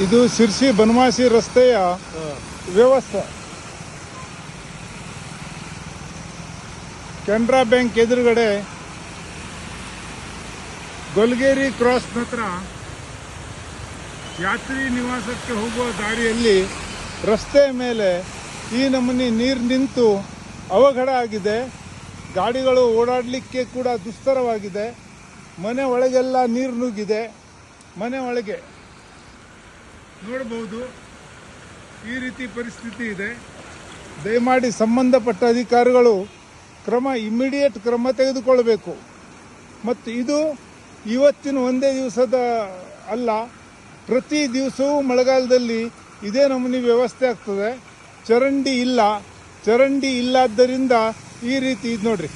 ಇದು ಶಿರ್ಸಿ ಬನವಾಸಿ ರಸ್ತೆಯ ವ್ಯವಸ್ಥೆ. ಕೆನರಾ ಬ್ಯಾಂಕ್ ಎದುರುಗಡೆ ಗೊಲ್ಗೇರಿ ಕ್ರಾಸ್ ಹತ್ರ ಯಾತ್ರಿ ನಿವಾಸಕ್ಕೆ ಹೋಗುವ ದಾರಿಯಲ್ಲಿ ರಸ್ತೆ ಮೇಲೆ ಈ ನಮೂನಿ ನೀರು ನಿಂತು ಅವಘಡ ಆಗಿದೆ. ಗಾಡಿಗಳು ಓಡಾಡಲಿಕ್ಕೆ ಕೂಡ ದುಸ್ತರವಾಗಿದೆ. ಮನೆ ಒಳಗೆಲ್ಲ ನೀರು ನುಗ್ಗಿದೆ. ಮನೆ ಒಳಗೆ ನೋಡಬಹುದು ಈ ರೀತಿ ಪರಿಸ್ಥಿತಿ ಇದೆ. ದಯಮಾಡಿ ಸಂಬಂಧಪಟ್ಟ ಅಧಿಕಾರಿಗಳು ಇಮಿಡಿಯೇಟ್ ಕ್ರಮ ತೆಗೆದುಕೊಳ್ಳಬೇಕು. ಮತ್ತು ಇದು ಇವತ್ತಿನ ಒಂದೇ ದಿವಸದ ಅಲ್ಲ, ಪ್ರತಿ ದಿವಸವೂ ಮಳೆಗಾಲದಲ್ಲಿ ಇದೇ ನಮೂನಿ ವ್ಯವಸ್ಥೆ ಆಗ್ತದೆ. ಚರಂಡಿ ಇಲ್ಲದ್ದರಿಂದ ಈ ರೀತಿ ಇದು ನೋಡ್ರಿ.